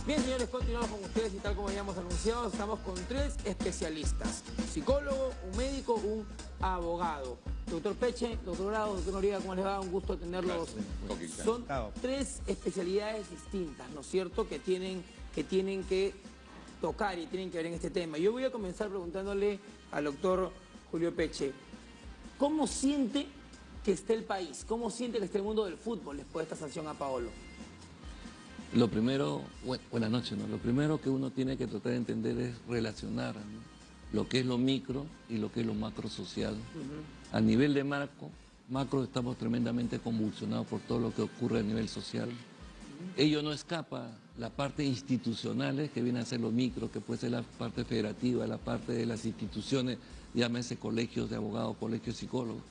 Bien, señores, continuamos con ustedes y tal como habíamos anunciado, estamos con 3 especialistas. Psicólogo, un médico, un abogado. Doctor Peche, doctor Grado, doctor Noriega, ¿cómo les va? Un gusto tenerlos. Son 3 especialidades distintas, ¿no es cierto?, que tienen que tocar y tienen que ver en este tema. Yo voy a comenzar preguntándole al doctor Julio Peche, ¿cómo siente que esté el país? ¿Cómo siente que esté el mundo del fútbol después de esta sanción a Paolo? Lo primero, buenas noches, ¿no? Lo primero que uno tiene que tratar de entender es relacionar, ¿no?, lo que es lo micro y lo que es lo macro social. A nivel de macro estamos tremendamente convulsionados por todo lo que ocurre a nivel social. Ello no escapa la parte institucional, que viene a ser lo micro, que puede ser la parte federativa, la parte de las instituciones, llámese colegios de abogados, colegios de psicólogos.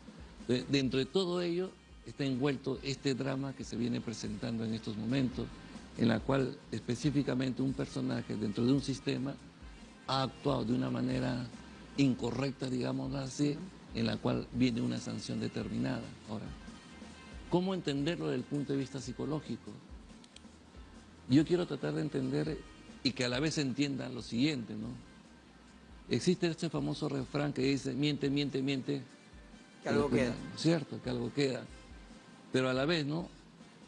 Dentro de todo ello está envuelto este drama que se viene presentando en estos momentos, en la cual específicamente un personaje dentro de un sistema ha actuado de una manera incorrecta, digamos así, en la cual viene una sanción determinada. Ahora, ¿cómo entenderlo desde el punto de vista psicológico? Yo quiero tratar de entender y que a la vez entiendan lo siguiente, ¿no? Existe este famoso refrán que dice, miente, miente, miente. Que algo queda. Cierto, que algo queda. Pero a la vez, ¿no?,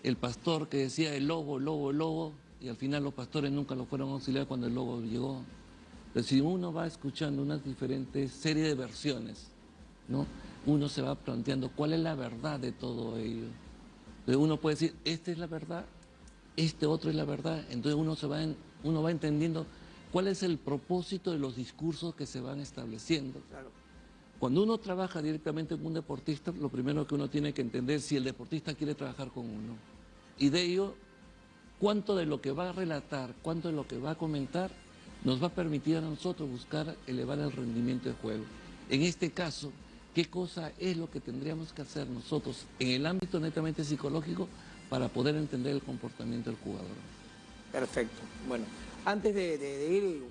el pastor que decía el lobo, el lobo, el lobo, y al final los pastores nunca lo fueron a auxiliar cuando el lobo llegó. Pero si uno va escuchando unas diferentes series de versiones, ¿no?, uno se va planteando cuál es la verdad de todo ello. Entonces uno puede decir, esta es la verdad, este otro es la verdad. Entonces uno va entendiendo cuál es el propósito de los discursos que se van estableciendo. Claro. Cuando uno trabaja directamente con un deportista, lo primero que uno tiene que entender es si el deportista quiere trabajar con uno. Y de ello, cuánto de lo que va a relatar, cuánto de lo que va a comentar, nos va a permitir a nosotros buscar elevar el rendimiento de juego. En este caso, ¿qué cosa es lo que tendríamos que hacer nosotros en el ámbito netamente psicológico para poder entender el comportamiento del jugador? Perfecto. Bueno, antes de ir,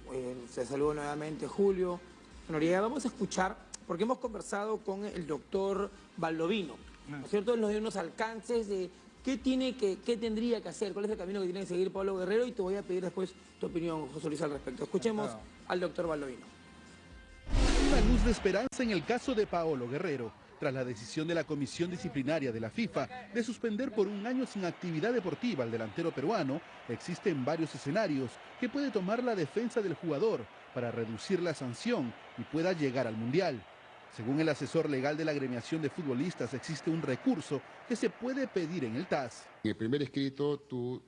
se saludo nuevamente Julio Noriega. Vamos a escuchar, porque hemos conversado con el doctor Baldovino, ¿no es cierto? Él nos dio unos alcances de qué tendría que hacer, cuál es el camino que tiene que seguir Paolo Guerrero, y te voy a pedir después tu opinión, José Luis, al respecto. Escuchemos al doctor Baldovino. Una luz de esperanza en el caso de Paolo Guerrero, tras la decisión de la Comisión Disciplinaria de la FIFA de suspender por 1 año sin actividad deportiva al delantero peruano. Existen varios escenarios que puede tomar la defensa del jugador para reducir la sanción y pueda llegar al Mundial. Según el asesor legal de la agremiación de futbolistas, existe un recurso que se puede pedir en el TAS. En el primer escrito tú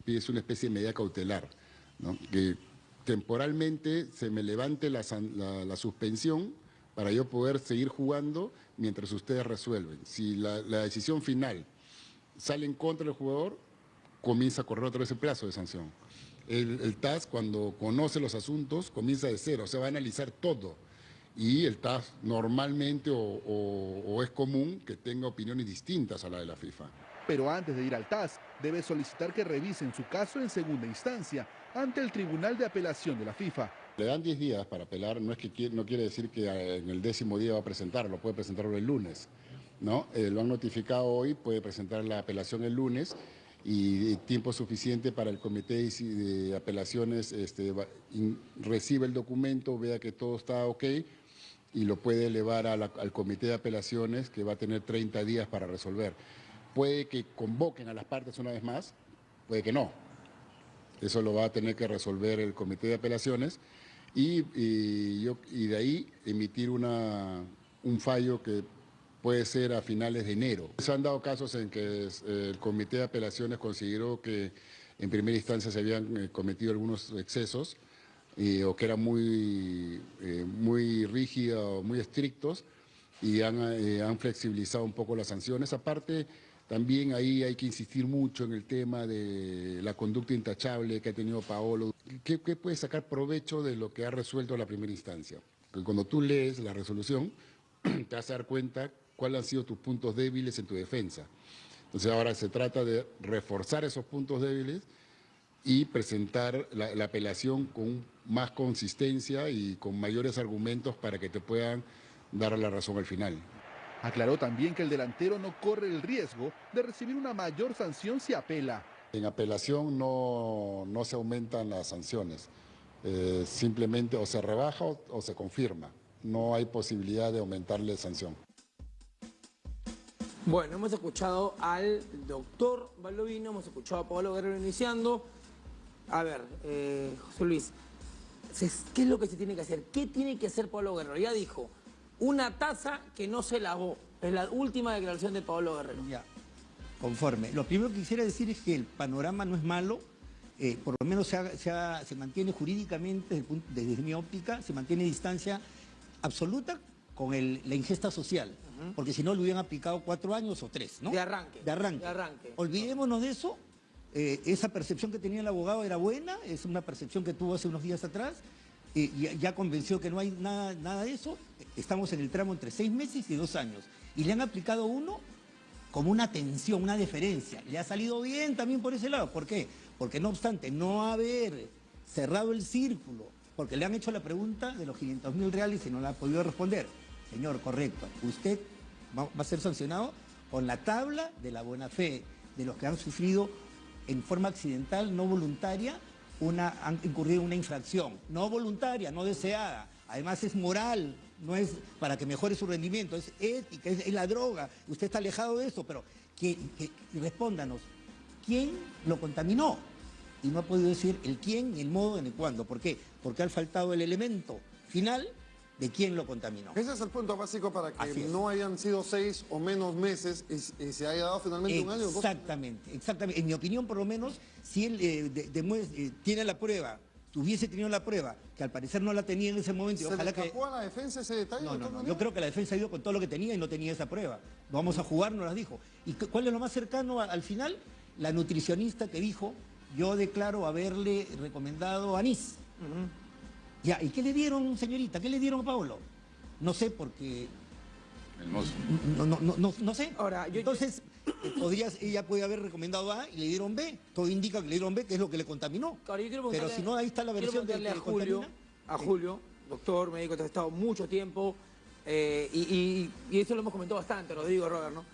pides una especie de medida cautelar, ¿no?, que temporalmente se me levante la suspensión para yo poder seguir jugando mientras ustedes resuelven. Si la decisión final sale en contra del jugador, comienza a correr otra vez el plazo de sanción. El TAS, cuando conoce los asuntos, comienza de cero, o sea, va a analizar todo. Y el TAS normalmente o es común que tenga opiniones distintas a la de la FIFA. Pero antes de ir al TAS, debe solicitar que revisen su caso en segunda instancia ante el Tribunal de Apelación de la FIFA. Le dan 10 días para apelar, no quiere decir que en el 10º día va a presentarlo, puede presentarlo el lunes, ¿no? Lo han notificado hoy, puede presentar la apelación el lunes y tiempo suficiente para el comité de apelaciones recibe el documento, vea que todo está ok y lo puede elevar al comité de apelaciones, que va a tener 30 días para resolver. Puede que convoquen a las partes una vez más, puede que no. Eso lo va a tener que resolver el comité de apelaciones y de ahí emitir un fallo que puede ser a finales de enero. Se han dado casos en que el comité de apelaciones consideró que en primera instancia se habían cometido algunos excesos o que eran muy rígidos o muy estrictos y han flexibilizado un poco las sanciones. Aparte, también ahí hay que insistir mucho en el tema de la conducta intachable que ha tenido Paolo. ¿Qué puede sacar provecho de lo que ha resuelto la primera instancia? Porque cuando tú lees la resolución, te vas a dar cuenta cuáles han sido tus puntos débiles en tu defensa. Entonces ahora se trata de reforzar esos puntos débiles y presentar la apelación con más consistencia y con mayores argumentos para que te puedan dar la razón al final. Aclaró también que el delantero no corre el riesgo de recibir una mayor sanción si apela. En apelación no se aumentan las sanciones, simplemente o se rebaja o se confirma. No hay posibilidad de aumentarle sanción. Bueno, hemos escuchado al doctor Baldovino, hemos escuchado a Paolo Guerrero iniciando. A ver, José Luis, ¿qué es lo que se tiene que hacer? ¿Qué tiene que hacer Paolo Guerrero? Ya dijo, una taza que no se lavó. Es la última declaración de Paolo Guerrero. Ya, conforme. Lo primero que quisiera decir es que el panorama no es malo. Por lo menos se mantiene jurídicamente, desde mi óptica, se mantiene distancia absoluta con la ingesta social. Porque si no, le hubieran aplicado 4 años o 3, ¿no? De arranque. De arranque. Olvidémonos de eso. Esa percepción que tenía el abogado era buena, es una percepción que tuvo hace unos días atrás. Ya convenció que no hay nada de eso. Estamos en el tramo entre 6 meses y 2 años. Y le han aplicado uno como una atención, una deferencia. Le ha salido bien también por ese lado. ¿Por qué? Porque no obstante no haber cerrado el círculo, porque le han hecho la pregunta de los 500.000 reales y no la ha podido responder. Señor, correcto, usted va a ser sancionado con la tabla de la buena fe de los que han sufrido en forma accidental, no voluntaria, han incurrido en una infracción, no voluntaria, no deseada. Además es moral, no es para que mejore su rendimiento, es ética, es la droga. Usted está alejado de eso, pero respóndanos, ¿quién lo contaminó? Y no ha podido decir el quién, el modo, ni el cuándo. ¿Por qué? Porque ha faltado el elemento final de quién lo contaminó. Ese es el punto básico para que no hayan sido 6 o menos meses y se haya dado finalmente un año. Exactamente. En mi opinión, por lo menos, si él tiene la prueba, hubiese tenido la prueba, que al parecer no la tenía en ese momento. ¿Se le escapó a la defensa ese detalle? No. Yo creo que la defensa ha ido con todo lo que tenía y no tenía esa prueba. Vamos a jugar, no las dijo. ¿Y cuál es lo más cercano al final? La nutricionista que dijo, yo declaro haberle recomendado anís. Ya, ¿y qué le dieron, señorita? ¿Qué le dieron a Paolo? No sé, porque... El mozo. No sé. Ahora, entonces, ella puede haber recomendado A y le dieron B. Todo indica que le dieron B, que es lo que le contaminó. Claro, pero si no, ahí está la versión de Julio, doctor, médico, te has estado mucho tiempo, y eso lo hemos comentado bastante, lo digo, Robert, ¿no?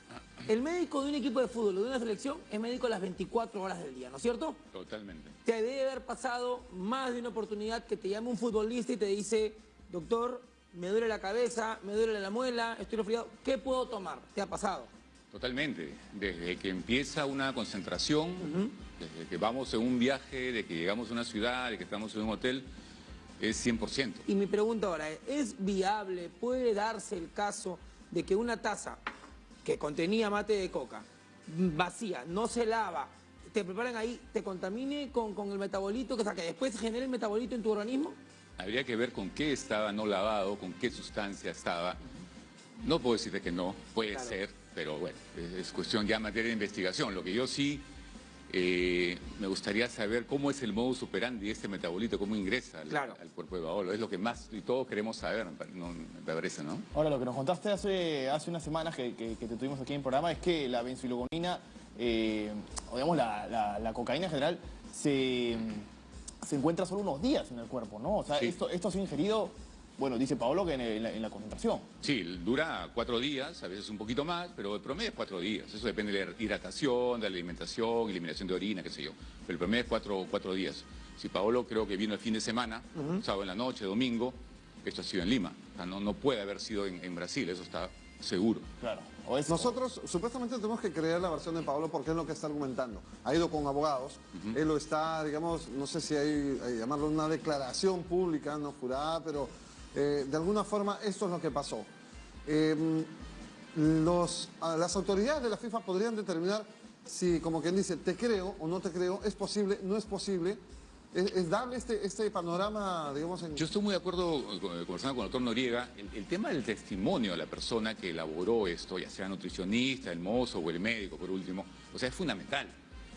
El médico de un equipo de fútbol o de una selección es médico las 24 horas del día, ¿no es cierto? Totalmente. Te debe haber pasado más de una oportunidad que te llame un futbolista y te dice, doctor, me duele la cabeza, me duele la muela, estoy resfriado, ¿qué puedo tomar? ¿Te ha pasado? Totalmente. Desde que empieza una concentración, desde que vamos en un viaje, de que llegamos a una ciudad, de que estamos en un hotel, es 100%. Y mi pregunta ahora ¿es viable, puede darse el caso de que una taza que contenía mate de coca, vacía, no se lava, te preparan ahí, te contamine con el metabolito, o sea, que después genere el metabolito en tu organismo? Habría que ver con qué estaba no lavado, con qué sustancia estaba. No puedo decirte que no, puede ser, pero bueno, es cuestión ya materia de investigación. Lo que yo sí me gustaría saber cómo es el modus operandi de este metabolito, cómo ingresa al cuerpo de Paolo. Es lo que más y todos queremos saber, me parece, ¿no? Ahora, lo que nos contaste hace unas semanas que te tuvimos aquí en el programa es que la benzilgogonina, o digamos la cocaína en general, se encuentra solo unos días en el cuerpo, ¿no? O sea, esto ha sido ingerido, bueno, dice Paolo que en la concentración. Sí, dura 4 días, a veces un poquito más, pero el promedio es 4 días. Eso depende de la hidratación, de la alimentación, eliminación de orina, qué sé yo. Pero el promedio es 4 días. Si Paolo creo que vino el fin de semana, sábado en la noche, domingo, esto ha sido en Lima. O sea, no puede haber sido en Brasil, eso está seguro. Claro. Nosotros supuestamente tenemos que creer la versión de Paolo porque es lo que está argumentando. Ha ido con abogados, él lo está, digamos, no sé si hay llamarlo una declaración pública, no jurada, pero de alguna forma esto es lo que pasó. Las autoridades de la FIFA podrían determinar si, como quien dice, te creo o no te creo, es posible, no es posible. ¿Es dable este panorama, digamos? Yo estoy muy de acuerdo, conversando con el doctor Noriega, el tema del testimonio de la persona que elaboró esto, ya sea nutricionista, el mozo o el médico, por último, o sea, es fundamental.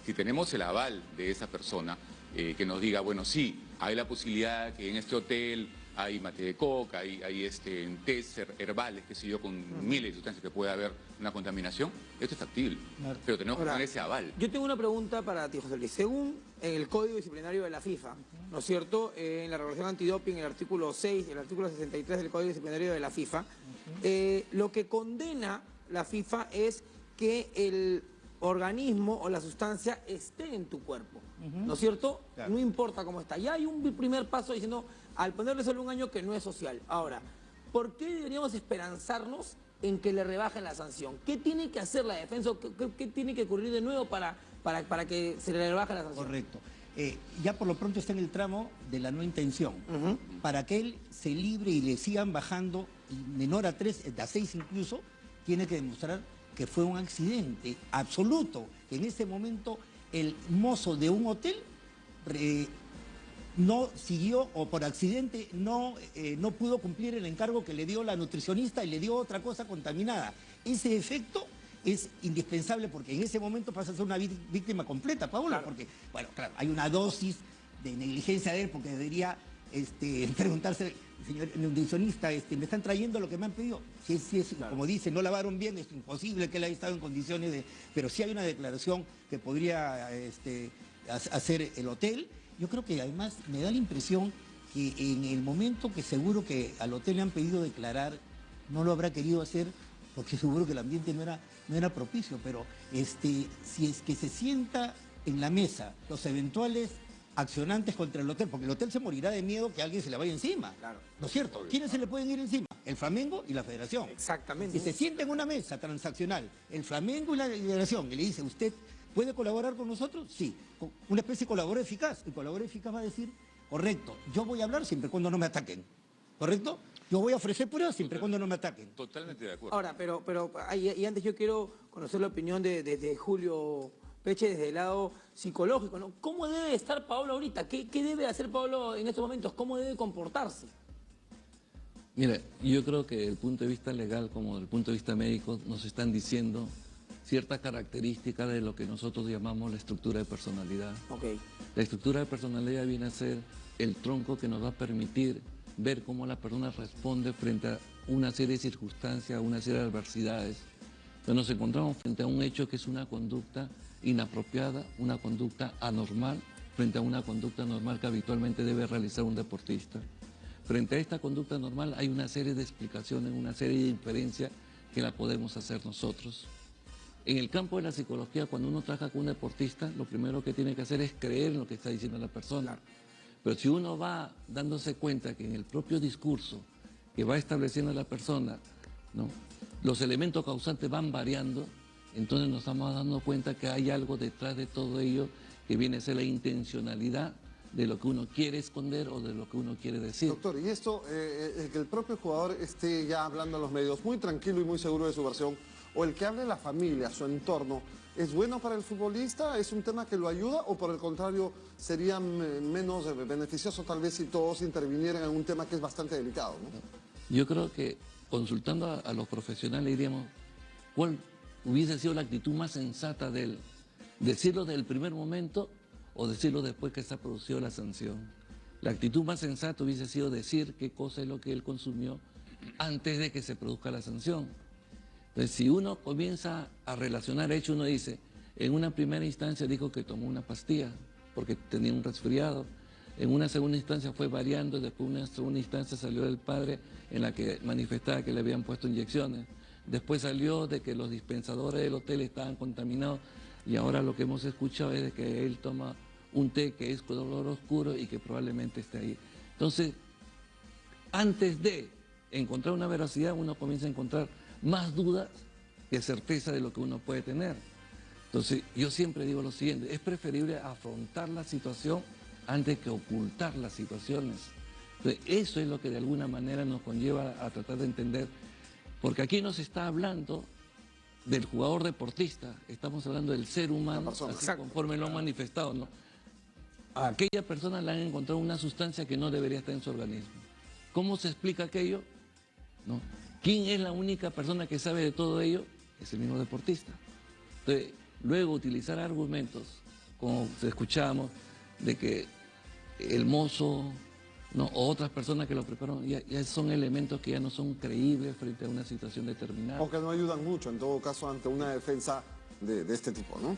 Si tenemos el aval de esa persona que nos diga, bueno, sí, hay la posibilidad que en este hotel hay mate de coca, hay tés herbales, qué sé yo, con miles de sustancias que puede haber una contaminación, esto es factible. Claro. Pero tenemos que tener ese aval. Yo tengo una pregunta para ti, José Luis. Según el Código Disciplinario de la FIFA, ¿no es cierto? En la regulación antidoping, el artículo 6 y el artículo 63 del Código Disciplinario de la FIFA, lo que condena la FIFA es que organismo o la sustancia esté en tu cuerpo, ¿no es cierto? Claro. No importa cómo está. Ya hay un primer paso diciendo, al ponerle solo un año, que no es social. Ahora, ¿por qué deberíamos esperanzarnos en que le rebajen la sanción? ¿Qué tiene que hacer la defensa? ¿Qué tiene que ocurrir de nuevo para que se le rebaje la sanción? Correcto. Ya por lo pronto está en el tramo de la no intención. Para que él se libre y le sigan bajando, menor a 3, a 6 incluso, tiene que demostrar que fue un accidente absoluto. En ese momento el mozo de un hotel no siguió, o por accidente no pudo cumplir el encargo que le dio la nutricionista y le dio otra cosa contaminada. Ese efecto es indispensable porque en ese momento pasa a ser una víctima completa, Paola, claro. Porque, bueno, claro, hay una dosis de negligencia de él porque debería preguntarse, señor nutricionista, me están trayendo lo que me han pedido. Si es claro. Como dice, no lavaron bien, es imposible que él haya estado en condiciones de... Pero sí hay una declaración que podría hacer el hotel. Yo creo que además me da la impresión que en el momento que seguro que al hotel le han pedido declarar, no lo habrá querido hacer porque seguro que el ambiente no era propicio, pero si es que se sienta en la mesa los eventuales accionantes contra el hotel, porque el hotel se morirá de miedo que alguien se le vaya encima. Claro. ¿No es cierto? ¿Quiénes se le pueden ir encima? El Flamengo y la Federación. Exactamente. Si se sienta en una mesa transaccional, el Flamengo y la Federación, y le dice, ¿usted puede colaborar con nosotros? Sí. Una especie de colaborador eficaz. El colaborador eficaz va a decir, correcto, yo voy a hablar siempre y cuando no me ataquen. ¿Correcto? Yo voy a ofrecer pruebas siempre y cuando no me ataquen. Totalmente de acuerdo. Ahora, pero y antes yo quiero conocer la opinión de Julio Peche desde el lado psicológico, ¿no? ¿Cómo debe estar Paolo ahorita? ¿Qué debe hacer Paolo en estos momentos? ¿Cómo debe comportarse? Mira, yo creo que desde el punto de vista legal como desde el punto de vista médico nos están diciendo ciertas características de lo que nosotros llamamos la estructura de personalidad. Okay. La estructura de personalidad viene a ser el tronco que nos va a permitir ver cómo la persona responde frente a una serie de circunstancias, a una serie de adversidades. Entonces nos encontramos frente a un hecho que es una conducta inapropiada, una conducta anormal, frente a una conducta normal que habitualmente debe realizar un deportista. Frente a esta conducta normal hay una serie de explicaciones, una serie de inferencias que la podemos hacer nosotros. En el campo de la psicología, cuando uno trabaja con un deportista, lo primero que tiene que hacer es creer en lo que está diciendo la persona. Pero si uno va dándose cuenta que en el propio discurso que va estableciendo la persona, ¿no?, los elementos causantes van variando, entonces nos estamos dando cuenta que hay algo detrás de todo ello que viene a ser la intencionalidad de lo que uno quiere esconder o de lo que uno quiere decir. Doctor, y esto, que el propio jugador esté ya hablando a los medios muy tranquilo y muy seguro de su versión, o el que hable la familia, su entorno, ¿es bueno para el futbolista? ¿Es un tema que lo ayuda o por el contrario sería menos beneficioso tal vez si todos intervinieran en un tema que es bastante delicado, ¿no? Yo creo que consultando a los profesionales diríamos cuál hubiese sido la actitud más sensata de él, decirlo desde el primer momento o decirlo después que se ha producido la sanción. La actitud más sensata hubiese sido decir qué cosa es lo que él consumió antes de que se produzca la sanción. Entonces, si uno comienza a relacionar hechos, uno dice, en una primera instancia dijo que tomó una pastilla porque tenía un resfriado, en una segunda instancia fue variando, después en una segunda instancia salió del padre en la que manifestaba que le habían puesto inyecciones, después salió de que los dispensadores del hotel estaban contaminados y ahora lo que hemos escuchado es de que él toma un té que es color oscuro y que probablemente esté ahí. Entonces, antes de encontrar una veracidad, uno comienza a encontrar más dudas que certeza de lo que uno puede tener. Entonces, yo siempre digo lo siguiente, es preferible afrontar la situación antes que ocultar las situaciones. Entonces, eso es lo que de alguna manera nos conlleva a tratar de entender, porque aquí no se está hablando del jugador deportista, estamos hablando del ser humano, así conforme lo han manifestado, ¿no? A aquella persona le han encontrado una sustancia que no debería estar en su organismo. ¿Cómo se explica aquello? ¿No? ¿Quién es la única persona que sabe de todo ello? Es el mismo deportista. Entonces, luego utilizar argumentos, como escuchábamos, de que el mozo, ¿no?, o otras personas que lo prepararon, ya son elementos que ya no son creíbles frente a una situación determinada. O que no ayudan mucho, en todo caso, ante una defensa de este tipo, ¿no?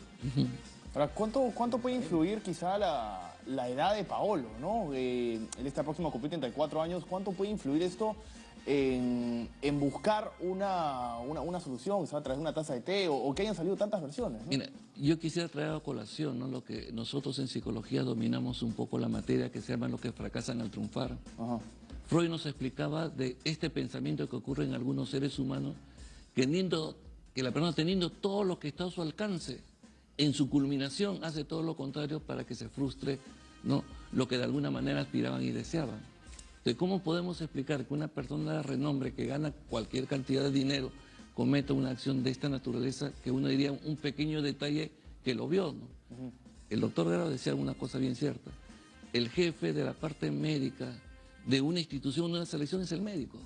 Ahora, ¿cuánto puede influir quizá la edad de Paolo, ¿no? Él está próximo a cumplir 34 años. ¿Cuánto puede influir esto en buscar una solución, quizás a través de una taza de té, o que hayan salido tantas versiones, ¿no? Mira, yo quisiera traer a colación, ¿no?, lo que nosotros en psicología dominamos un poco la materia que se llama lo que fracasan al triunfar. Ajá. Freud nos explicaba de este pensamiento que ocurre en algunos seres humanos, que la persona teniendo todo lo que está a su alcance, en su culminación hace todo lo contrario para que se frustre, ¿no?, lo que de alguna manera aspiraban y deseaban. Entonces, ¿cómo podemos explicar que una persona de renombre que gana cualquier cantidad de dinero cometa una acción de esta naturaleza, que uno diría un pequeño detalle que lo vio, ¿no? El doctor Guerrero decía una cosa bien cierta: el jefe de la parte médica de una institución, de una selección, es el médico.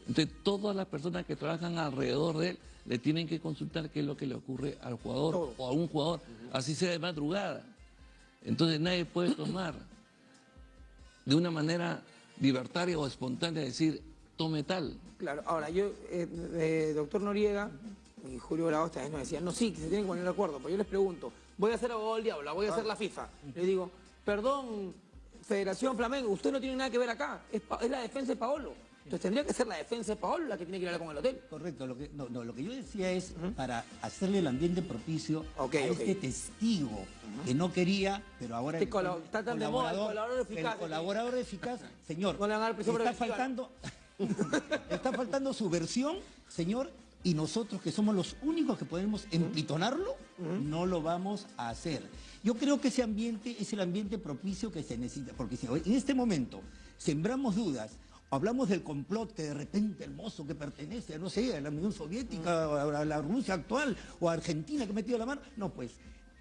Entonces, todas las personas que trabajan alrededor de él le tienen que consultar qué es lo que le ocurre al jugador o a un jugador, así sea de madrugada. Entonces, nadie puede tomar de una manera libertaria o espontánea decir, tome tal. Claro, ahora yo, doctor Noriega y Julio Bravo esta vez nos decían, no, sí, que se tienen que poner de acuerdo, pero yo les pregunto, voy a ser abogado del diablo, voy a hacer la FIFA. Les digo, perdón, Federación Flamengo, usted no tiene nada que ver acá, es la defensa de Paolo. Entonces tendría que ser la defensa de Paolo la que tiene que ir a hablar con el hotel. Correcto, lo que yo decía es para hacerle el ambiente propicio a este testigo que no quería, pero ahora está tan de moda, el colaborador eficaz. El colaborador eficaz, señor, no le van a dar prisión preventiva, está faltando su versión, señor, y nosotros que somos los únicos que podemos empitonarlo, no lo vamos a hacer. Yo creo que ese ambiente es el ambiente propicio que se necesita, porque si en este momento sembramos dudas, hablamos del complot que de repente el mozo que pertenece, no sé, a la Unión Soviética, a la Rusia actual, o a Argentina que ha metido la mano, no, pues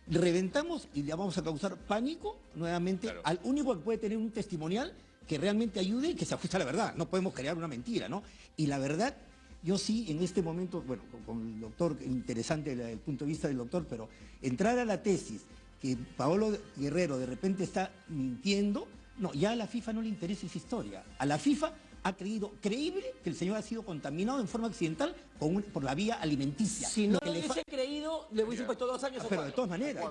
reventamos y le vamos a causar pánico nuevamente al único que puede tener un testimonial que realmente ayude y que se ajuste a la verdad. No podemos crear una mentira, ¿no? Y la verdad, yo sí, en este momento, bueno, con el doctor, interesante el punto de vista del doctor, pero entrar a la tesis que Paolo Guerrero de repente está mintiendo, no, ya a la FIFA no le interesa esa historia. A la FIFA ha creído creíble que el señor ha sido contaminado en forma accidental por la vía alimenticia. Si no lo hubiese creído, le hubiese puesto 2 años. Pero de todas maneras,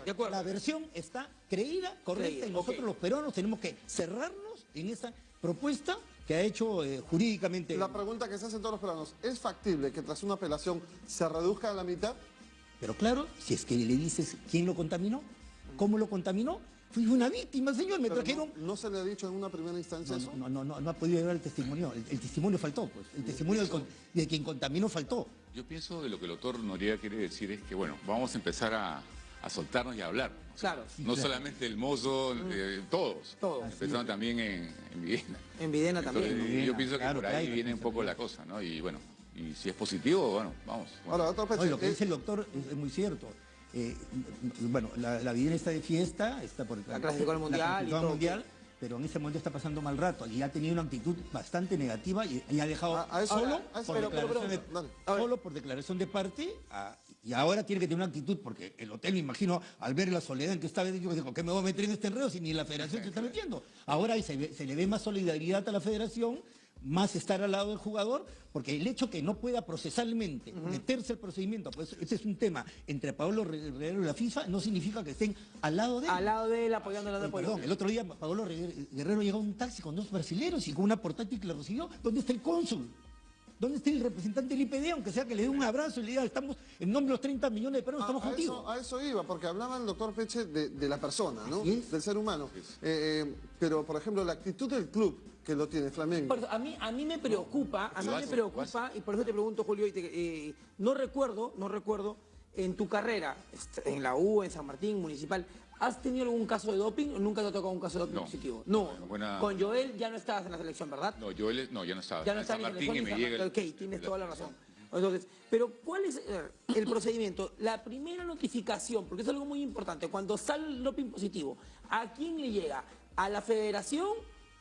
de acuerdo. La versión está creída, correcta, y nosotros los peruanos tenemos que cerrarnos en esa propuesta que ha hecho jurídicamente. La pregunta que se hacen todos los peruanos, ¿es factible que tras una apelación se reduzca a la mitad? Pero claro, si es que le dices quién lo contaminó, cómo lo contaminó. Fui una víctima, señor, me trajeron... ¿No se le ha dicho en una primera instancia eso? No ha podido llegar el testimonio. El testimonio faltó, pues. El testimonio de quien contaminó faltó. Yo pienso que lo que el doctor Noriega quiere decir es que, bueno, vamos a empezar a soltarnos y a hablar. Claro. No solamente el mozo, todos. Empezando también en Videna. En Videna también. Entonces, yo pienso que por ahí viene un poco la cosa, ¿no? Y bueno, y si es positivo, bueno, vamos. Ahora, doctor Peche, lo que dice el doctor es muy cierto. Bueno, la Videna está de fiesta, está por la clasificación mundial, pero en ese momento está pasando mal rato y ha tenido una actitud bastante negativa y ha dejado solo por declaración de parte y ahora tiene que tener una actitud, porque el hotel, me imagino, al ver la soledad en que estaba, dijo, ¿qué me voy a meter en este enredo si ni la federación se está metiendo? Ahora se le ve más solidaridad a la federación, más estar al lado del jugador, porque el hecho que no pueda procesalmente meterse el procedimiento, pues ese es un tema entre Paolo Guerrero y la FIFA, no significa que estén al lado de él. Al lado de él, apoyando la Perdón, el otro día Paolo Guerrero llegó a un taxi con 2 brasileros y con una portátil que le recibió. ¿Dónde está el cónsul? ¿Dónde está el representante del IPD? Aunque sea que le dé un abrazo y le diga, estamos en nombre de los 30 millones de peruanos, estamos contigo. A eso iba, porque hablaba el doctor Peche de la persona, ¿no? Del ser humano. Pero, por ejemplo, la actitud del club que lo tiene Flamengo. A mí me preocupa, y por eso te pregunto, Julio, no recuerdo, en tu carrera, en la U, en San Martín, Municipal, ¿has tenido algún caso de doping o nunca te ha tocado un caso de doping positivo? No. Con Joel ya no estabas en la selección, ¿verdad? No, Joel ya no estaba. Ya no estaba en la selección. Ok, tienes toda la razón. Entonces, pero ¿cuál es el procedimiento? La primera notificación, porque es algo muy importante, cuando sale el doping positivo, ¿a quién le llega? ¿A la federación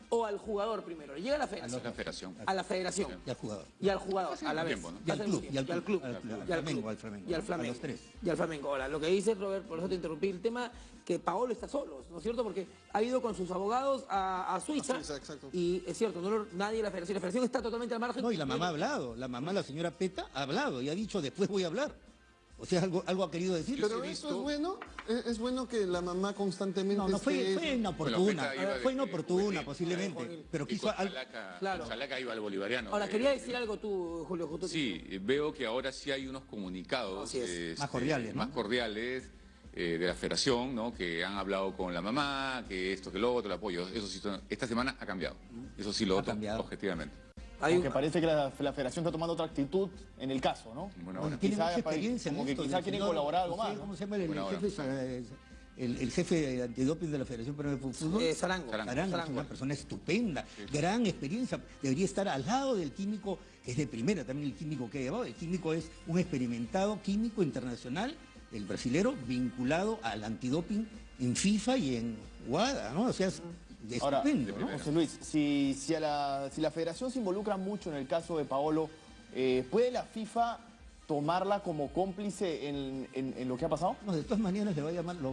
o al jugador primero? ¿Le llega a la federación? A la federación. Y al jugador. Y al jugador, a la vez. Y al club. Y al club. Y al Flamengo. Y al Flamengo. A los 3. Y al Flamengo. Ahora, lo que dice Robert, por eso te interrumpí, el tema que Paolo está solo, ¿no es cierto? Porque ha ido con sus abogados a Suiza. Exacto. Y es cierto, nadie de la federación está totalmente al margen. No, y la mamá ha hablado. La señora Peta, ha hablado y ha dicho, después voy a hablar. O sea, algo ha querido decir. Pero eso es bueno, es bueno que la mamá constantemente No, fue inoportuna, fue inoportuna Juan, posiblemente, pero quiso... Claro. Chalaca iba al bolivariano. Ahora, quería decir algo tú, Julio. Justo Sí, veo que ahora sí hay unos comunicados Así es. Más cordiales, ¿no? más cordiales de la federación, ¿no? Que han hablado con la mamá, que esto, que lo otro, el apoyo. Eso sí, esta semana ha cambiado. Eso sí lo Ha noto cambiado. objetivamente. Aunque parece que la federación está tomando otra actitud en el caso, ¿no? Bueno, Bueno, ahora. tiene Quizá mucha experiencia como en que esto. quizá el quieren señor, colaborar algo no sé más, ¿no? ¿Cómo se llama el Buena hora. jefe? El jefe antidoping de la Federación Peruana de Fútbol. Sarango. Sarango es una persona estupenda, gran experiencia. Debería estar al lado del químico, que es de primera también el químico que ha llevado. El químico es un experimentado químico internacional, el brasilero, vinculado al antidoping en FIFA y en WADA, ¿no? O sea, es Ahora, estupendo, ¿no? José Luis, si la federación se involucra mucho en el caso de Paolo, ¿puede la FIFA tomarla como cómplice en lo que ha pasado? No, de todas maneras lo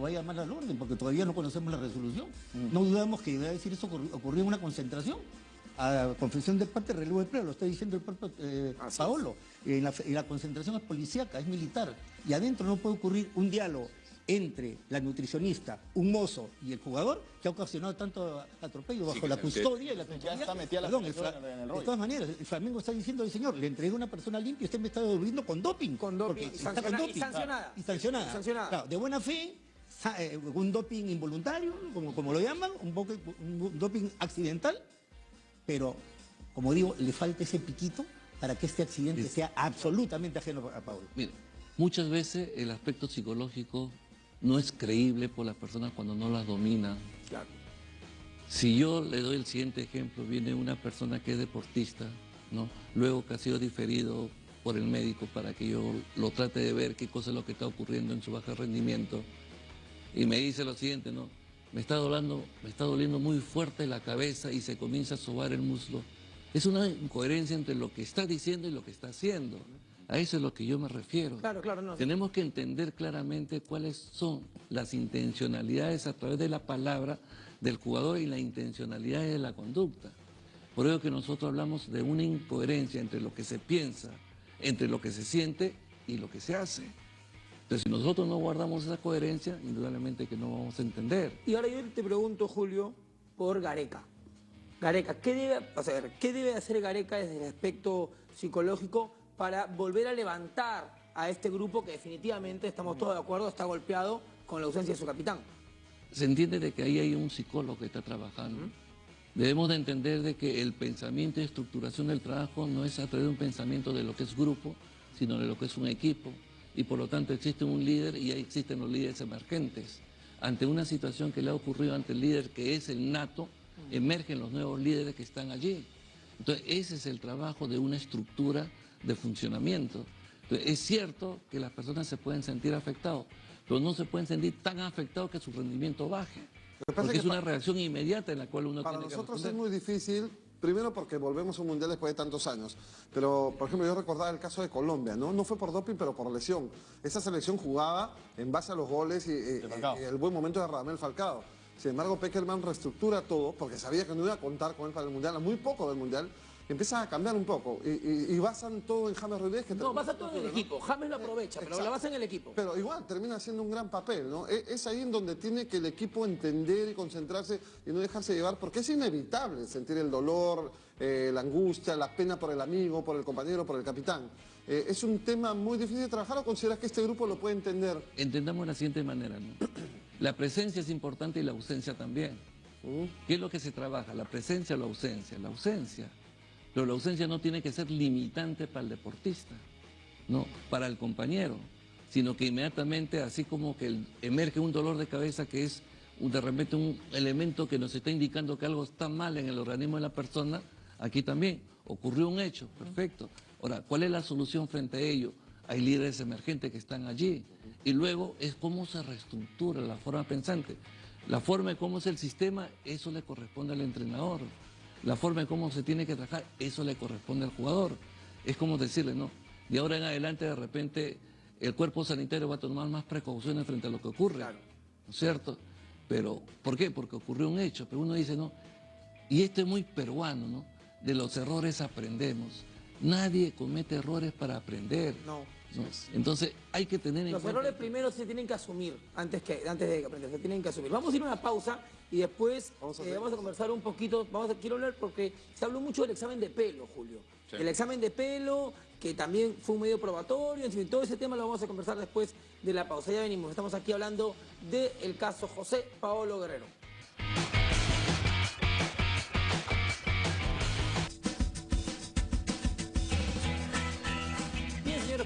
va a llamar al orden, porque todavía no conocemos la resolución. No dudamos que iba a decir eso ocurrió en una concentración. A confesión de parte, relevo de prueba, lo está diciendo el propio Paolo. En la concentración es policíaca, es militar. Y adentro no puede ocurrir un diálogo entre la nutricionista, un mozo y el jugador, que ha ocasionado tanto atropello bajo la custodia y la Ya tutoría. está metida la Perdón, federación en el de rollo. todas maneras, el Flamengo está diciendo al señor, le entregué a una persona limpia y usted me está devolviendo con doping. Con doping, Porque y está sancionada, con doping. y sancionada. Y sancionada. Y sancionada. Claro, de buena fe, un doping involuntario, como lo llaman, un doping accidental, pero, como digo, le falta ese piquito para que este accidente sea absolutamente ajeno a Pablo. Mira, muchas veces el aspecto psicológico no es creíble por las personas cuando no las dominan. Claro. Si yo le doy el siguiente ejemplo, viene una persona que es deportista, ¿no? Luego que ha sido diferido por el médico para que yo lo trate de ver qué cosa es lo que está ocurriendo en su bajo rendimiento, y me dice lo siguiente, ¿no? Me está doliendo muy fuerte la cabeza y se comienza a sobar el muslo. Es una incoherencia entre lo que está diciendo y lo que está haciendo. A eso es lo que yo me refiero. Claro, no. Tenemos que entender claramente cuáles son las intencionalidades a través de la palabra del jugador y la intencionalidad de la conducta. Por ello que nosotros hablamos de una incoherencia entre lo que se piensa, entre lo que se siente y lo que se hace. Entonces, si nosotros no guardamos esa coherencia, indudablemente que no vamos a entender. Y ahora yo te pregunto, Julio, por Gareca. Gareca, ¿qué debe hacer Gareca desde el aspecto psicológico para volver a levantar a este grupo que definitivamente, estamos todos de acuerdo, está golpeado con la ausencia de su capitán? Se entiende de que ahí hay un psicólogo que está trabajando. Debemos de entender de que el pensamiento y estructuración del trabajo no es a través de un pensamiento de lo que es grupo, sino de lo que es un equipo. Y por lo tanto existe un líder y ahí existen los líderes emergentes. Ante una situación que le ha ocurrido ante el líder que es el nato, emergen los nuevos líderes que están allí. Entonces ese es el trabajo de una estructura de funcionamiento. Entonces, es cierto que las personas se pueden sentir afectados, pero no se pueden sentir tan afectados que su rendimiento baje. Porque es una reacción inmediata en la cual uno Para tiene que nosotros responder. es muy difícil, primero porque volvemos a un mundial después de tantos años. Pero, por ejemplo, yo recordaba el caso de Colombia, ¿no? No fue por doping, pero por lesión. Esa selección jugaba en base a los goles y el buen momento de Radamel Falcao. Sin embargo, Pekerman reestructura todo porque sabía que no iba a contar con él para el mundial, a muy poco del mundial. Empieza a cambiar un poco y basan todo en James Rodríguez. No, basa todo en el equipo. James lo aprovecha, pero la basa en el equipo. Pero igual termina haciendo un gran papel, ¿no? Es ahí en donde tiene que el equipo entender y concentrarse y no dejarse llevar, porque es inevitable sentir el dolor, la angustia, la pena por el amigo, por el compañero, por el capitán. Es un tema muy difícil de trabajar, ¿o consideras que este grupo lo puede entender? Entendamos de la siguiente manera, ¿no? La presencia es importante y la ausencia también. ¿Qué es lo que se trabaja? ¿La presencia o la ausencia? La ausencia. Pero la ausencia no tiene que ser limitante para el deportista, no, para el compañero, sino que inmediatamente, así como que emerge un dolor de cabeza que es de repente un elemento que nos está indicando que algo está mal en el organismo de la persona, aquí también ocurrió un hecho, perfecto. Ahora, ¿cuál es la solución frente a ello? Hay líderes emergentes que están allí. Y luego es cómo se reestructura la forma pensante. La forma de cómo es el sistema, eso le corresponde al entrenador. La forma en cómo se tiene que trabajar, eso le corresponde al jugador. Es como decirle, ¿no? De ahora en adelante, de repente, el cuerpo sanitario va a tomar más precauciones frente a lo que ocurre. Claro. ¿No es cierto? Pero, ¿por qué? Porque ocurrió un hecho. Pero uno dice, no, y esto es muy peruano, ¿no? De los errores aprendemos. Nadie comete errores para aprender. No. ¿no? Entonces hay que tener en Los cuenta... errores primero se tienen que asumir antes de aprender, se tienen que asumir. Vamos a ir a una pausa y después vamos a conversar un poquito. Quiero hablar porque se habló mucho del examen de pelo, Julio. Sí. El examen de pelo, que también fue un medio probatorio, en fin, todo ese tema lo vamos a conversar después de la pausa. Ya venimos, estamos aquí hablando del caso José Paolo Guerrero.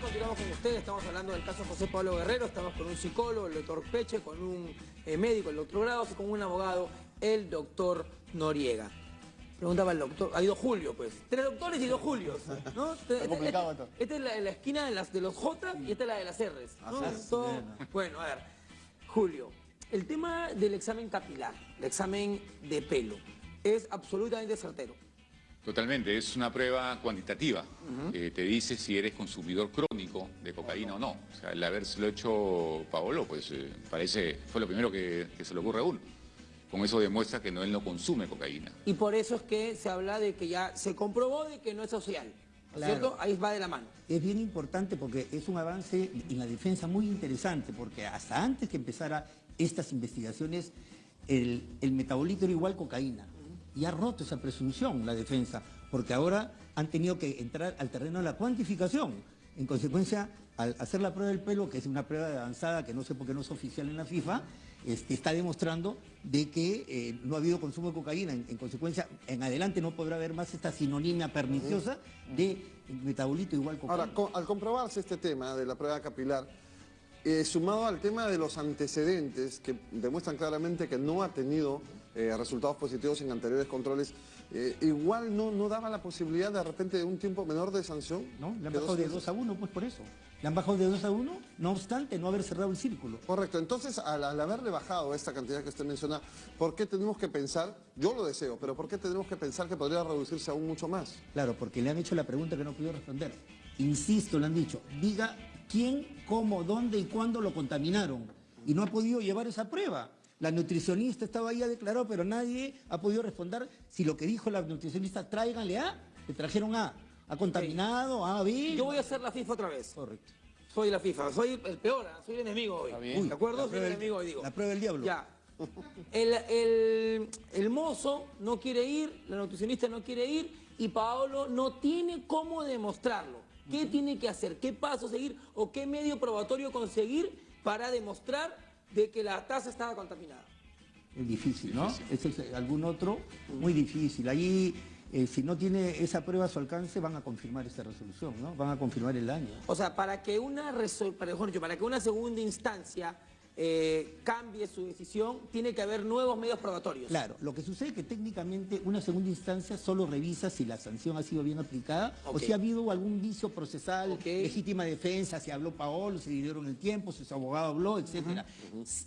Continuamos con ustedes, estamos hablando del caso José Paolo Guerrero, estamos con un psicólogo, el doctor Peche, con un médico, el doctor Grados, y con un abogado, el doctor Noriega. Preguntaba el doctor, ha ido Julio, pues. 3 doctores y 2 Julios, ¿no? Está complicado esto. Esta es la esquina de los J y esta es la de las R's, ¿no? Bueno, a ver, Julio, el tema del examen capilar, el examen de pelo, es absolutamente certero. Totalmente, es una prueba cuantitativa. Te dice si eres consumidor crónico de cocaína o no. O sea, el habérselo hecho Paolo, pues fue lo primero que se le ocurre a uno. Con eso demuestra que él no consume cocaína. Y por eso es que se habla de que ya se comprobó de que no es social, ¿no es Claro. cierto? Ahí va de la mano. Es bien importante porque es un avance en la defensa muy interesante, porque hasta antes que empezara estas investigaciones, el metabolito era igual cocaína. Y ha roto esa presunción la defensa, porque ahora han tenido que entrar al terreno de la cuantificación. En consecuencia, al hacer la prueba del pelo, que es una prueba avanzada que no sé por qué no es oficial en la FIFA, está demostrando de que no ha habido consumo de cocaína. En consecuencia, en adelante no podrá haber más esta sinonimia perniciosa de metabolito igual cocaína. Ahora, al comprobarse este tema de la prueba capilar, sumado al tema de los antecedentes que demuestran claramente que no ha tenido resultados positivos en anteriores controles, igual no daba la posibilidad de repente de un tiempo menor de sanción. ¿No? Le han bajado de 2 a 1, pues por eso. Le han bajado de 2 a 1, no obstante no haber cerrado el círculo. Correcto, entonces al haberle bajado esta cantidad que usted menciona, ¿por qué tenemos que pensar, yo lo deseo, pero por qué tenemos que pensar que podría reducirse aún mucho más? Claro, porque le han hecho la pregunta que no pudo responder. Insisto, le han dicho, diga quién, cómo, dónde y cuándo lo contaminaron. Y no ha podido llevar esa prueba. La nutricionista estaba ahí, ha declarado, pero nadie ha podido responder si lo que dijo la nutricionista, tráiganle A, le trajeron A. Ha contaminado, A, B. Yo voy a hacer la FIFA otra vez. Correcto. Soy la FIFA, soy el peor, soy el enemigo hoy. Está bien. ¿De acuerdo? La Soy prueba el del- enemigo hoy, digo. La prueba del diablo. Ya. El mozo no quiere ir, la nutricionista no quiere ir y Paolo no tiene cómo demostrarlo. ¿Qué tiene que hacer? ¿Qué paso seguir? ¿O qué medio probatorio conseguir para demostrar de que la taza estaba contaminada? Es difícil, ¿no? Ese es algún otro, muy difícil. Allí, si no tiene esa prueba a su alcance, van a confirmar esta resolución, ¿no? Van a confirmar el daño. O sea, para que una segunda instancia cambie su decisión, tiene que haber nuevos medios probatorios. Claro, lo que sucede es que técnicamente una segunda instancia solo revisa si la sanción ha sido bien aplicada o Ok. si ha habido algún vicio procesal, Ok. legítima defensa, si habló Paolo, si le dieron el tiempo, si su abogado habló, etc.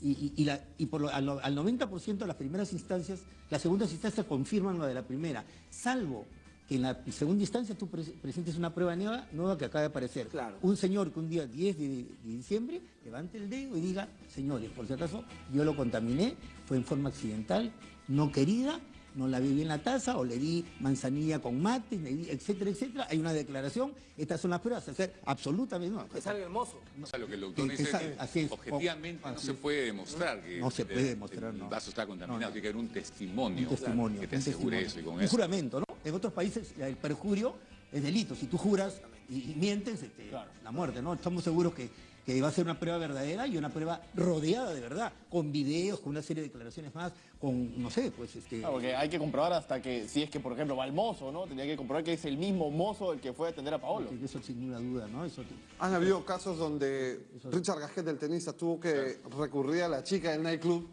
Y al 90% de las primeras instancias, las segundas instancias confirman lo de la primera, salvo que en la segunda instancia tú presentes una prueba nueva que acaba de aparecer. Claro. Un señor que un día 10 de diciembre levante el dedo y diga, señores, por si acaso yo lo contaminé, fue en forma accidental, no querida, no la bebí en la taza o le di manzanilla con mate, etcétera, etcétera. Hay una declaración, estas son las pruebas, hacer absolutamente no. Que salga el mozo. O sea, lo que el doctor Que dice salga, es así que es. objetivamente no Así se es. puede demostrar que No se puede demostrar, el no. vaso está contaminado, No, no. tiene que haber un testimonio, Un testimonio. que te un asegure testimonio. eso y con Un eso. juramento, ¿no? En otros países el perjurio es delito. Si tú juras y mientes, la muerte, ¿no? Estamos seguros que va a ser una prueba verdadera y una prueba rodeada de verdad, con videos, con una serie de declaraciones más, con, no sé, pues Claro, porque hay que comprobar hasta que, si es que, por ejemplo, va el mozo, ¿no? Tendría que comprobar que es el mismo mozo el que fue a atender a Paolo. Eso sin ninguna duda, ¿no? Eso Han habido casos donde Richard Gasquet, el tenista, tuvo que recurrir a la chica del nightclub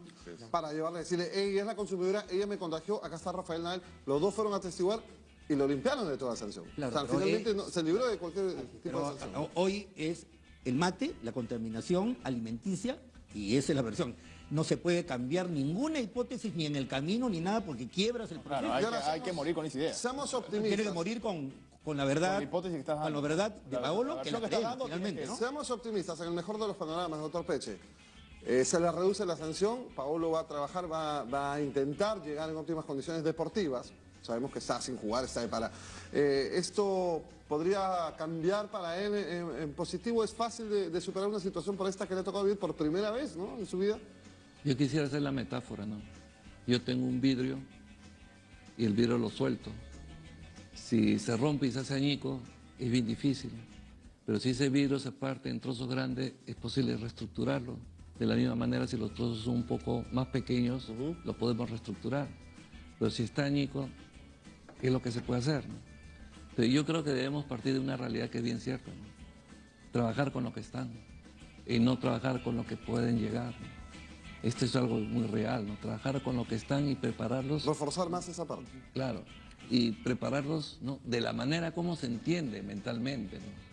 para llevarle a decirle, ella es la consumidora, ella me contagió, acá está Rafael Nadal, los dos fueron a atestiguar y lo limpiaron de toda sanción. Claro, o sea, pero finalmente se libró de cualquier tipo Pero de sanción. hoy es el mate, la contaminación alimenticia, y esa es la versión. No se puede cambiar ninguna hipótesis ni en el camino ni nada porque quiebras el proceso. Claro, Y ahora hay que morir con esa idea. Seamos Tiene que optimistas. morir con la verdad, Con la hipótesis que estás con la dando. verdad de La Paolo, que versión la que estás creemos, dando tiene finalmente, que- ¿no? Seamos optimistas, en el mejor de los panoramas, doctor Peche. Se le reduce la sanción, Paolo va a trabajar, va a intentar llegar en óptimas condiciones deportivas, Sabemos que está sin jugar, está de para. ¿Esto podría cambiar para él en positivo? ¿Es fácil de superar una situación por esta que le ha tocado vivir por primera vez, ¿no?, en su vida? Yo quisiera hacer la metáfora, ¿no? Yo tengo un vidrio y el vidrio lo suelto. Si se rompe y se hace añico, es bien difícil. Pero si ese vidrio se parte en trozos grandes, es posible reestructurarlo. De la misma manera, si los trozos son un poco más pequeños, lo podemos reestructurar. Pero si está añico, ¿qué es lo que se puede hacer, ¿no? Entonces, yo creo que debemos partir de una realidad que es bien cierta, ¿no? Trabajar con lo que están y no trabajar con lo que pueden llegar, ¿no? Esto es algo muy real, ¿no? Trabajar con lo que están y prepararlos. Reforzar más esa parte. Claro, y prepararlos, ¿no?, de la manera como se entiende mentalmente, ¿no?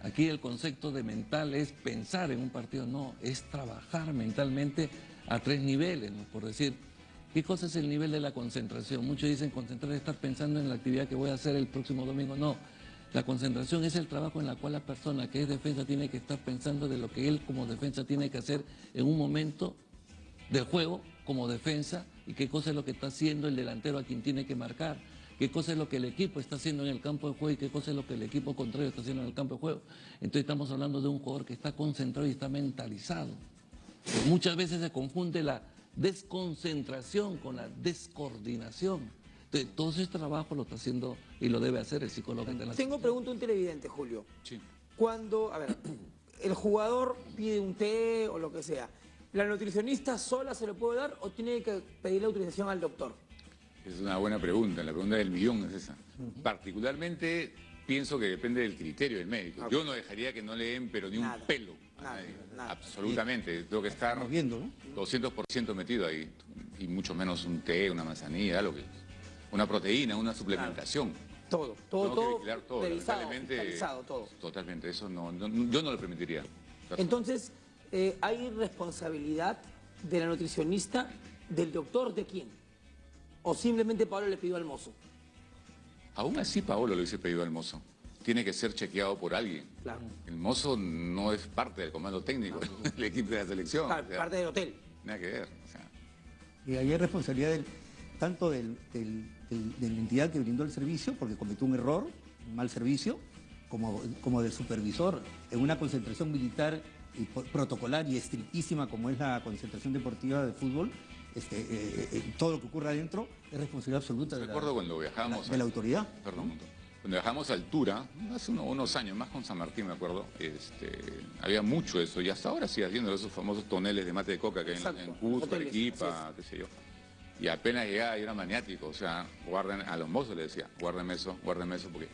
Aquí el concepto de mental es pensar en un partido, no, es trabajar mentalmente a 3 niveles, ¿no? Por decir, ¿qué cosa es el nivel de la concentración? Muchos dicen concentrar es estar pensando en la actividad que voy a hacer el próximo domingo. No, la concentración es el trabajo en la cual la persona que es defensa tiene que estar pensando de lo que él como defensa tiene que hacer en un momento del juego como defensa y qué cosa es lo que está haciendo el delantero a quien tiene que marcar, qué cosa es lo que el equipo está haciendo en el campo de juego y qué cosa es lo que el equipo contrario está haciendo en el campo de juego. Entonces estamos hablando de un jugador que está concentrado y está mentalizado. Muchas veces se confunde la desconcentración con la descoordinación. Entonces todo ese trabajo lo está haciendo y lo debe hacer el psicólogo. Tengo pregunta un televidente, Julio. Sí. Cuando, a ver, el jugador pide un té o lo que sea, ¿la nutricionista sola se lo puede dar o tiene que pedir la autorización al doctor? Es una buena pregunta, la pregunta del millón es esa. Particularmente pienso que depende del criterio del médico. Yo no dejaría que no le den pero ni un pelo a nadie. Absolutamente, tengo que estar viendo, ¿no? 200% metido ahí. Y mucho menos un té, una manzanilla, algo que, una proteína, una suplementación. Todo, Tengo que vigilar todo, revisado, lamentablemente, fiscalizado, todo. Totalmente, eso yo no lo permitiría. Entonces, ¿hay responsabilidad de la nutricionista, del doctor, de quién? ¿O simplemente Pablo le pidió al mozo? Aún así Paolo lo hubiese pedido al mozo. Tiene que ser chequeado por alguien. Claro. El mozo no es parte del comando técnico del equipo de la selección. Claro, parte del hotel. Nada que ver. O sea. Y ahí hay responsabilidad tanto de la entidad que brindó el servicio, porque cometió un error, un mal servicio, como del supervisor. En una concentración militar y protocolar y estrictísima como es la concentración deportiva de fútbol, todo lo que ocurra adentro es responsabilidad absoluta de cuando viajamos la autoridad. Perdón, cuando viajamos a altura, hace unos años, más con San Martín me acuerdo, había mucho eso, y hasta ahora sigue haciendo esos famosos toneles de mate de coca que hay en Cusco, Arequipa, qué sé yo. Y apenas llegaba y era maniático, o sea, guarden, a los mozos le decía, guárdeme eso, porque...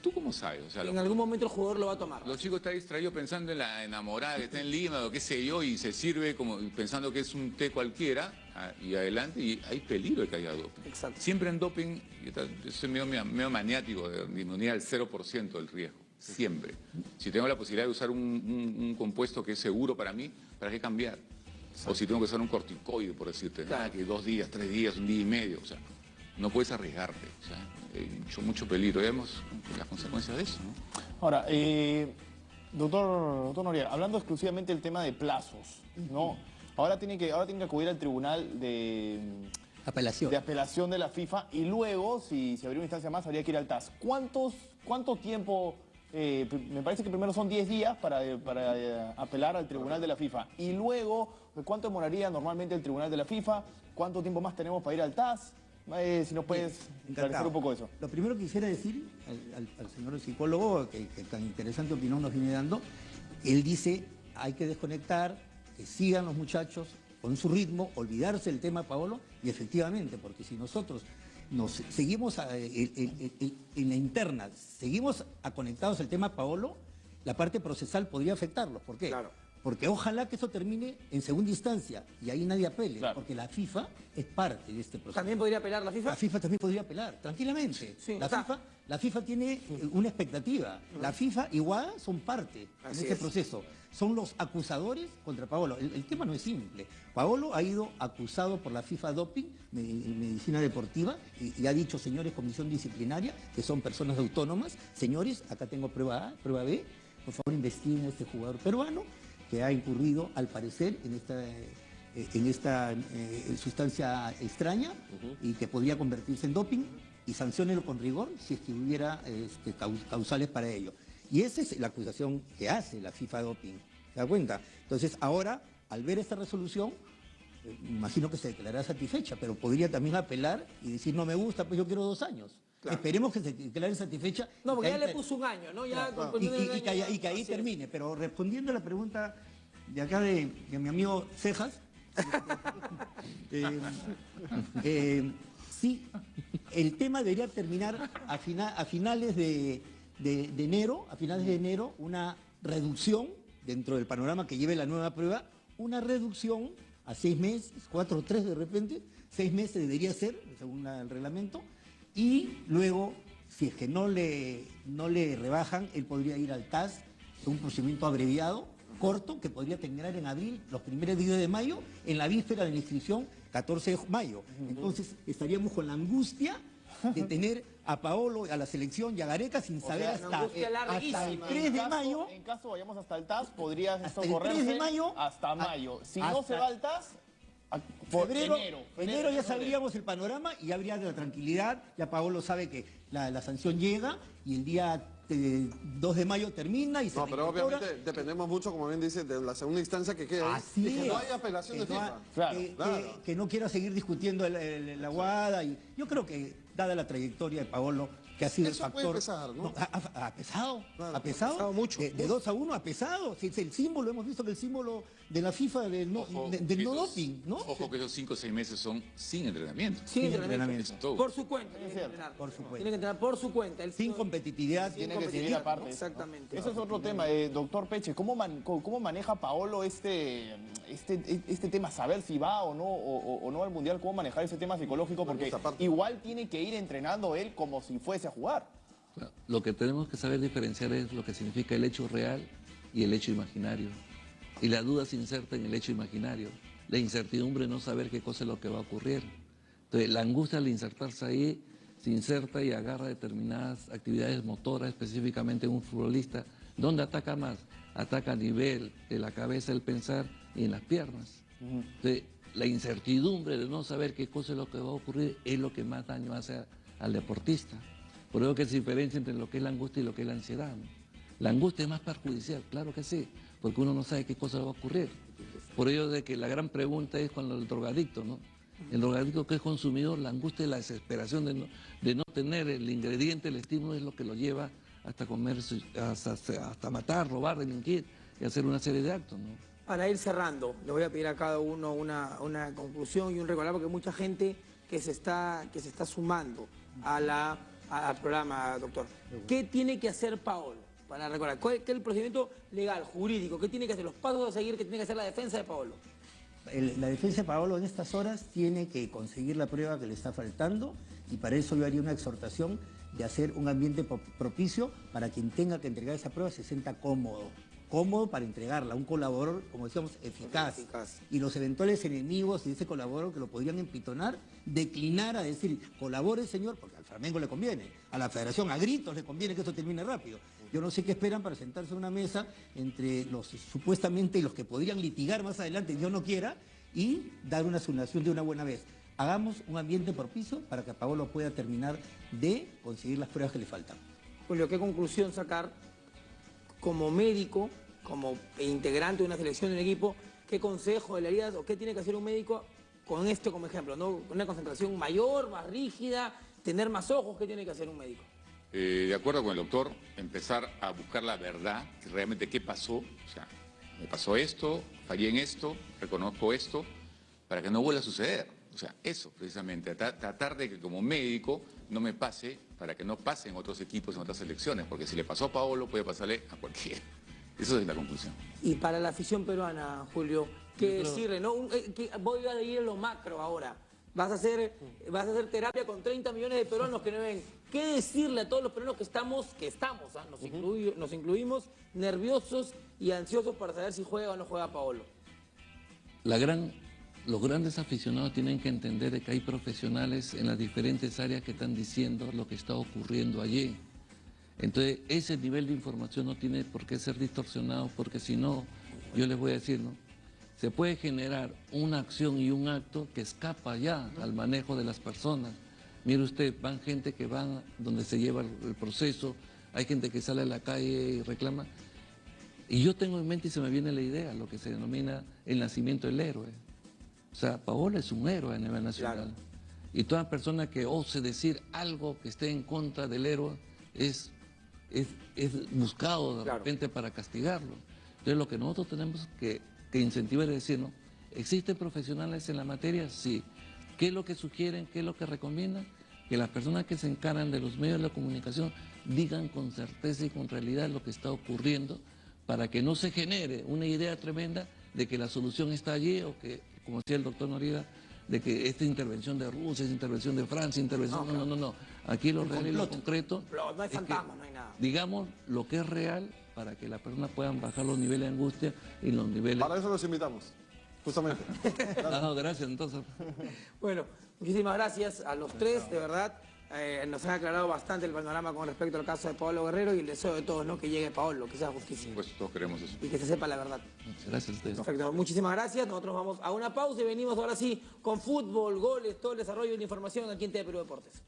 ¿Tú cómo sabes? O sea, en algún momento el jugador lo va a tomar. Los chicos están distraídos pensando en la enamorada que está en Lima o qué sé yo, y se sirve como pensando que es un té cualquiera, y adelante, y hay peligro de que haya doping. Exacto. Siempre en doping, yo soy medio maniático de disminuir al 0% el riesgo. Siempre. Si tengo la posibilidad de usar un compuesto que es seguro para mí, ¿para qué cambiar? Exacto. O si tengo que usar un corticoide, por decirte, claro, que 2 días, 3 días, 1 día y medio, o sea, no puedes arriesgarte, o sea, mucho peligro, vemos las consecuencias de eso, ¿no? Ahora, doctor Noriega, hablando exclusivamente del tema de plazos, ¿no? Ahora tiene que acudir al tribunal de apelación de la FIFA y luego, si se abrió una instancia más, habría que ir al TAS. ¿Cuánto tiempo? Me parece que primero son 10 días para apelar al tribunal de la FIFA. Y luego, ¿cuánto demoraría normalmente el tribunal de la FIFA? ¿Cuánto tiempo más tenemos para ir al TAS? Si nos puedes esclarecer un poco eso. Lo primero que quisiera decir al señor psicólogo, que tan interesante opinión nos viene dando, él dice, hay que desconectar, que sigan los muchachos con su ritmo, olvidarse del tema Paolo, y efectivamente, porque si nosotros nos seguimos en la interna, seguimos conectados al tema Paolo, la parte procesal podría afectarlos. ¿Por qué? Claro. Porque ojalá que eso termine en segunda instancia y ahí nadie apele, claro, porque la FIFA es parte de este proceso. ¿También podría apelar la FIFA? La FIFA también podría apelar, tranquilamente. Sí, la FIFA tiene una expectativa. La FIFA y WADA son parte en este proceso. Son los acusadores contra Paolo. El tema no es simple. Paolo ha ido acusado por la FIFA doping en medicina deportiva y ha dicho, señores, comisión disciplinaria, que son personas autónomas, señores, acá tengo prueba A, prueba B, por favor investiguen a este jugador peruano que ha incurrido, al parecer, en esta sustancia extraña y que podría convertirse en doping. y sanciónelo con rigor si es que hubiera causales para ello. Y esa es la acusación que hace la FIFA Doping, ¿se da cuenta? Entonces ahora, al ver esta resolución, imagino que se declarará satisfecha, pero podría también apelar y decir, no me gusta, pues yo quiero 2 años. Claro. Esperemos que se declare satisfecha. No, porque ya le puso 1 año, ¿no? Ya claro. Y que ahí termine. Pero respondiendo a la pregunta de acá de mi amigo Cejas, sí, el tema debería terminar a finales de enero, una reducción dentro del panorama que lleve la nueva prueba, una reducción a 6 meses, 4 o 3 de repente, 6 meses debería ser, según el reglamento, y luego, si es que no le rebajan, él podría ir al TAS, un procedimiento abreviado, corto, que podría terminar en abril, los primeros días de mayo, en la víspera de la inscripción, 14 de mayo. Entonces, estaríamos con la angustia de tener a Paolo, a la selección y a Gareca sin saber hasta el 3 de mayo. En caso vayamos hasta el TAS, podría esto el 3 correrse de mayo, hasta mayo. Si no se va al TAS, por enero ya sabríamos el panorama y ya habría la tranquilidad. Ya Paolo sabe que la sanción llega y el día 2 de mayo termina y se pero obviamente dependemos mucho, como bien dice, de la segunda instancia que queda ahí. Así y que no haya apelación de FIFA. Que no quiera seguir discutiendo la guada. Y yo creo que, dada la trayectoria de Paolo, que ha sido el factor... Puede pesar, ¿no? Ha pesado, claro, ha pesado mucho. De 2-1 ha pesado. Si es el símbolo, hemos visto que el símbolo de la FIFA del no doping, ¿no? Ojo que esos 5 o 6 meses son sin entrenamiento. Sin entrenamiento. Por su cuenta. Por su cuenta. Tiene que entrenar por su cuenta. Sin competitividad. Tiene que seguir aparte. Exactamente. Ese es otro tema. Doctor Peche, ¿cómo maneja Paolo este tema? Saber si va o no al Mundial, ¿cómo manejar ese tema psicológico? Porque igual tiene que ir entrenando él como si fuese a jugar. Lo que tenemos que saber diferenciar es lo que significa el hecho real y el hecho imaginario. Y la duda se inserta en el hecho imaginario. La incertidumbre, no saber qué cosa es lo que va a ocurrir. Entonces, la angustia al insertarse ahí, se inserta y agarra determinadas actividades motoras, específicamente en un futbolista. ¿Dónde ataca más? Ataca a nivel de la cabeza, el pensar y en las piernas. Entonces, la incertidumbre de no saber qué cosa es lo que va a ocurrir es lo que más daño hace al deportista. Por eso que se diferencia entre lo que es la angustia y lo que es la ansiedad, ¿no? La angustia es más perjudicial, claro que sí, porque uno no sabe qué cosa va a ocurrir. Por ello de que la gran pregunta es cuando el drogadicto, ¿no? El drogadicto que es consumidor, la angustia y la desesperación de no tener el ingrediente, el estímulo, es lo que lo lleva hasta comer, hasta matar, robar, delinquir y hacer una serie de actos, ¿no? Para ir cerrando, le voy a pedir a cada uno una conclusión y un recordar, porque hay mucha gente que se está sumando al programa, doctor. ¿Qué tiene que hacer Paolo para recordar? ¿Cuál es el procedimiento legal, jurídico? ¿Qué tiene que hacer? Los pasos a seguir que tiene que hacer la defensa de Paolo. La defensa de Paolo en estas horas tiene que conseguir la prueba que le está faltando y para eso yo haría una exhortación de hacer un ambiente propicio para quien tenga que entregar esa prueba se sienta cómodo para entregarla, un colaborador, como decíamos, eficaz. Y los eventuales enemigos de ese colaborador que lo podrían empitonar, declinar a decir, colabore señor, porque al Flamengo le conviene, a la Federación a gritos le conviene que esto termine rápido. Yo no sé qué esperan para sentarse a una mesa entre los supuestamente y los que podrían litigar más adelante, Dios no quiera, y dar una solución de una buena vez. Hagamos un ambiente propicio para que Paolo pueda terminar de conseguir las pruebas que le faltan. Julio, ¿qué conclusión sacar como médico, como integrante de una selección de un equipo? ¿Qué consejo le harías o qué tiene que hacer un médico con esto como ejemplo, ¿no? Una concentración mayor, más rígida, tener más ojos? ¿Qué tiene que hacer un médico? De acuerdo con el doctor, empezar a buscar la verdad, realmente qué pasó. O sea, me pasó esto, fallé en esto, reconozco esto, para que no vuelva a suceder. O sea, eso precisamente, tratar de que como médico no me pase, para que no pase en otros equipos, en otras selecciones, porque si le pasó a Paolo, puede pasarle a cualquiera. Esa es la conclusión. Y para la afición peruana, Julio, ¿qué decirle? ¿No? Voy a ir a lo macro ahora. Vas a hacer terapia con 30 millones de peruanos que no ven. ¿Qué decirle a todos los peruanos que estamos, nos incluimos, nerviosos y ansiosos para saber si juega o no juega Paolo? Los grandes aficionados tienen que entender de que hay profesionales en las diferentes áreas que están diciendo lo que está ocurriendo allí. Entonces, ese nivel de información no tiene por qué ser distorsionado, porque si no, yo les voy a decir, ¿no? Se puede generar una acción y un acto que escapa ya al manejo de las personas. Mire usted, van gente que van donde se lleva el proceso, hay gente que sale a la calle y reclama. Y yo tengo en mente y se me viene la idea, lo que se denomina el nacimiento del héroe. O sea, Paola es un héroe a nivel nacional. Claro. Y toda persona que ose decir algo que esté en contra del héroe es buscado de repente para castigarlo. Entonces lo que nosotros tenemos que incentivar es decir, ¿no? ¿Existen profesionales en la materia? Sí. ¿Qué es lo que sugieren? ¿Qué es lo que recomiendan? Que las personas que se encargan de los medios de la comunicación digan con certeza y con realidad lo que está ocurriendo para que no se genere una idea tremenda de que la solución está allí o que, como decía el doctor Noriega, de que esta intervención de Rusia, esta intervención de Francia, intervención... No. Aquí lo real y lo concreto... No hay fantasmas, no hay nada. Digamos lo que es real para que las personas puedan bajar los niveles de angustia y los niveles... Para eso los invitamos, justamente. No, gracias, entonces. Bueno, muchísimas gracias a los tres, de verdad. Nos han aclarado bastante el panorama con respecto al caso de Paolo Guerrero y el deseo de todos, ¿no? Que llegue Paolo, que sea justicia. Pues todos queremos eso. Y que se sepa la verdad. Muchas gracias a ustedes. Perfecto, muchísimas gracias. Nosotros vamos a una pausa y venimos ahora sí con fútbol, goles, todo el desarrollo de la información aquí en TV Perú Deportes.